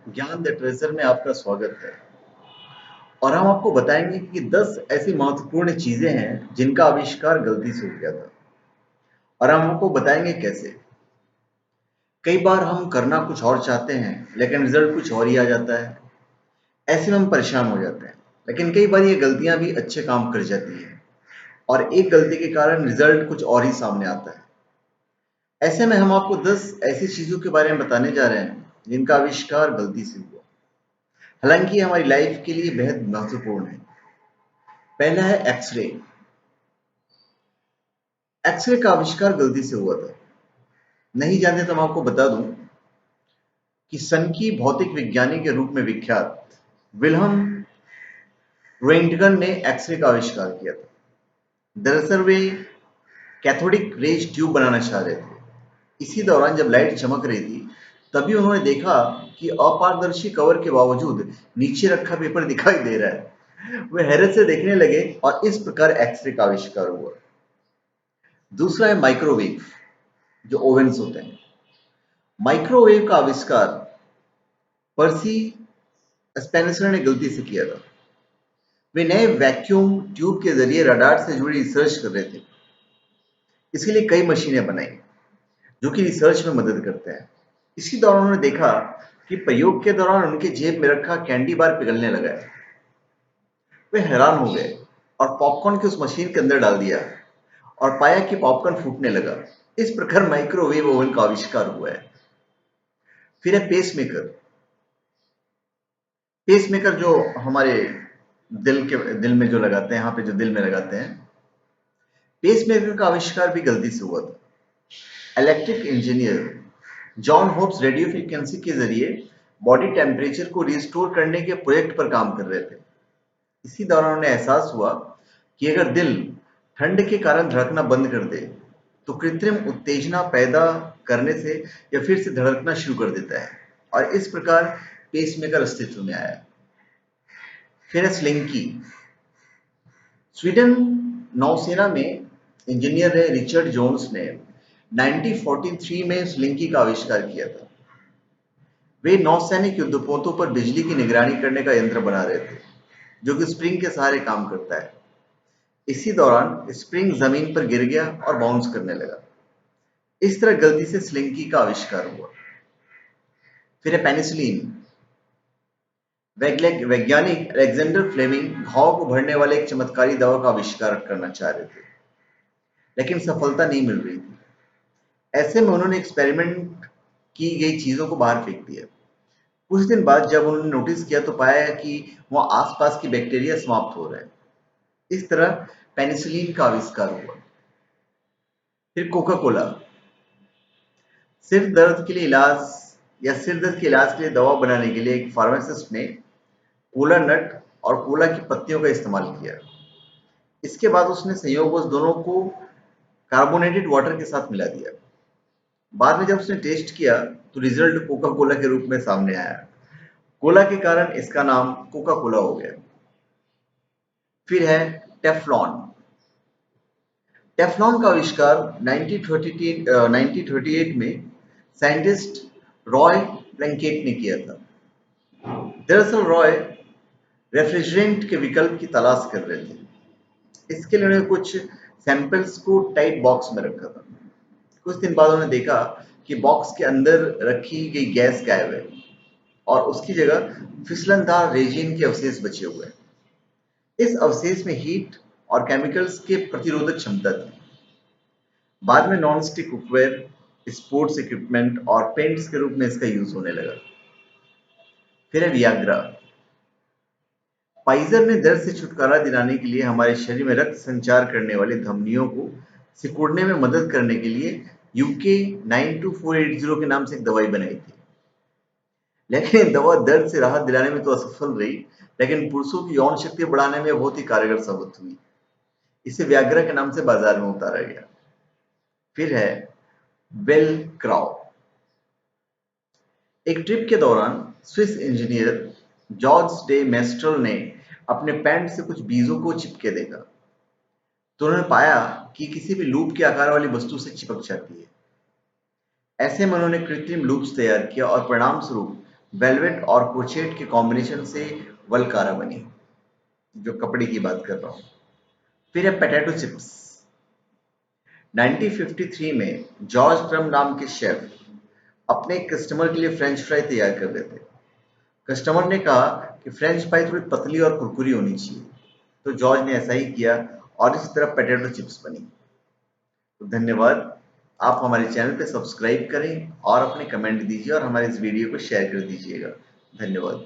ज्ञान the treasure में आपका स्वागत है। और हम आपको बताएंगे कि 10 ऐसी महत्वपूर्ण चीजें हैं जिनका आविष्कार गलती से हो गया था। और हम आपको बताएंगे कैसे। कई बार हम करना कुछ और चाहते हैं लेकिन रिजल्ट कुछ और ही आ जाता है। ऐसे में हम परेशान हो जाते हैं। लेकिन कई बार ये गलतियां भी अच्छे काम कर जाती हैं और एक गलती के कारण रिजल्ट कुछ और ही सामने आता है। ऐसे में हम आपको 10 ऐसी चीजों के बारे में बताने जा रहे हैं जिनका आविष्कार गलती से हुआ, हालांकि ये हमारी लाइफ के लिए बेहद महत्वपूर्ण है। पहला है एक्सरे। एक्सरे का आविष्कार गलती से हुआ था। नहीं जानते तो मैं आपको बता दूं कि सन की भौतिक विज्ञानी के रूप में विख्यात विल्हम रोएंटगन ने एक्सरे का आविष्कार किया था। दरअसल वे कैथोडिक रेज ट्यूब बनाना चाह रहे थे। इसी दौरान जब लाइट चमक रही थी, तभी उन्होंने देखा कि अपारदर्शी कवर के बावजूद नीचे रखा पेपर दिखाई दे रहा है। वे हैरत से देखने लगे और इस प्रकार एक्सरे का आविष्कार हुआ। दूसरा है माइक्रोवेव, जो ओवेन्स होते हैं। माइक्रोवेव का आविष्कार पर्सी स्पेंसर ने गलती से किया था। वे नए वैक्यूम ट्यूब के जरिए रडार से जुड़ी रिसर्च कर रहे थे। इसके लिए कई मशीनें बनाई जो कि रिसर्च में मदद करते हैं। इसी दौरान उन्होंने देखा कि प्रयोग के दौरान उनके जेब में रखा कैंडी बार पिघलने लगा है। वे हैरान हो गए और पॉपकॉर्न की उस मशीन के अंदर डाल दिया और पाया कि पॉपकॉर्न फूटने लगा। इस प्रकार माइक्रोवेव ओवन का आविष्कार हुआ है। फिर है पेसमेकर। पेसमेकर जो हमारे दिल में जो लगाते हैं, यहाँ पे जो दिल में लगाते हैं। पेसमेकर का आविष्कार भी गलती से हुआ था। Electric engineer John hopes radio frequency के जरिए बॉडी टेम्परेचर को रिस्टोर करने के प्रोजेक्ट पर काम कर रहे थे। इसी दौरान उन्हें एहसास हुआ कि अगर दिल ठंड के कारण धड़कना बंद कर दे तो कृत्रिम उत्तेजना पैदा करने से यह फिर से धड़कना शुरू कर देता है और इस प्रकार पेसमेकर अस्तित्व में आया। फिर है स्लिंकी। स्वीडन नौसेना में इंजीनियर रहे रिचर्ड जोन्स ने 1943 में स्लिंकी का आविष्कार किया था। वे नौसैनिक युद्धपोतों पर बिजली की निगरानी करने का यंत्र बना रहे थे जो कि स्प्रिंग के सहारे काम करता है। इसी दौरान स्प्रिंग जमीन पर गिर गया और बाउंस करने लगा। इस तरह गलती से स्लिंकी का आविष्कार हुआ। फिर है पेनिसिलिन। वैज्ञानिक अलेक्जेंडर फ्लेमिंग घाव को भरने वाले एक चमत्कारी दवा का आविष्कार करना चाह रहे थे, लेकिन सफलता नहीं मिल रही थी। ऐसे में उन्होंने एक्सपेरिमेंट की गई चीजों को बाहर फेंक दिया। कुछ दिन बाद जब उन्होंने नोटिस किया तो पाया कि वहां आसपास की बैक्टीरिया समाप्त हो रहे हैं। इस तरह पेनिसिलिन का आविष्कार हुआ। फिर कोका कोला। सिर दर्द के लिए इलाज या सिर दर्द के इलाज के लिए दवा बनाने के लिए एक फार्मासिस्ट ने कोला नट और कोला की पत्तियों का इस्तेमाल किया। इसके बाद उसने संयोगवश दोनों को कार्बोनेटेड वाटर के साथ मिला दिया। बाद में जब उसने टेस्ट किया तो रिजल्ट कोका कोला के रूप में सामने आया। कोला के कारण इसका नाम कोका कोला हो गया। फिर है टेफ्लॉन। टेफ्लॉन का आविष्कार 1938 में साइंटिस्ट रॉय प्लंकेट ने किया था। दरअसल रॉय रेफ्रिजरेंट के विकल्प की तलाश कर रहे थे। इसके लिए उन्होंने कुछ सैंपल्स को टाइट बॉक्स में रखा था। कुछ दिन बाद उन्होंने देखा कि बॉक्स के अंदर रखी गई गैस गायब है और उसकी जगह फिसलनदार रेजिन के अवशेष बचे हुए हैं। इस अवशेष में हीट और केमिकल्स के प्रतिरोधक क्षमता थी। बाद में non stick cookware, sports equipment और पेंट्स के रूप में इसका यूज होने लगा। फिर है वियाग्रा। फाइजर ने दर्द से छुटकारा दिलाने के लिए हमारे शरीर में रक्त संचार करने वाली धमनियों को सिकुड़ने में मदद करने के लिए यूके 92480 के नाम से एक दवाई बनाई थी। लेकिन ये दवा दर्द से राहत दिलाने में तो असफल रही, लेकिन पुरुषों की यौन शक्ति बढ़ाने में बहुत ही कारगर साबित हुई। इसे व्याग्रा के नाम से बाजार में उतारा गया। फिर है वेल क्राउ। एक ट्रिप के दौरान Swiss engineer George day menstrual ने अपने पैंट से कुछ बीजों को चिपके देखा तो उन्होंने पाया कि किसी भी लूप के आकार वाली वस्तु से चिपक जाती है। ऐसे में उन्होंने कृत्रिम लूप्स तैयार किया और परिणाम स्वरूप वेलवेट और क्रोचेट के कॉम्बिनेशन से वलकारा बनी, जो कपड़े की बात कर रहा हूँ। फिर है पोटैटो चिप्स। 1953 में जॉर्ज ट्रम नाम के शेफ अपने कस्टमर के लिए फ्रेंच फ्राई तैयार कर रहे थे। कस्टमर ने कहा कि फ्रेंच फ्राई थोड़ी पतली और कुरकुरी होनी चाहिए, तो जॉर्ज ने ऐसा ही किया और इस तरह पोटैटो चिप्स बनी। तो धन्यवाद। आप हमारे चैनल पे सब्सक्राइब करें और अपने कमेंट दीजिए और हमारे इस वीडियो को शेयर कर दीजिएगा। धन्यवाद।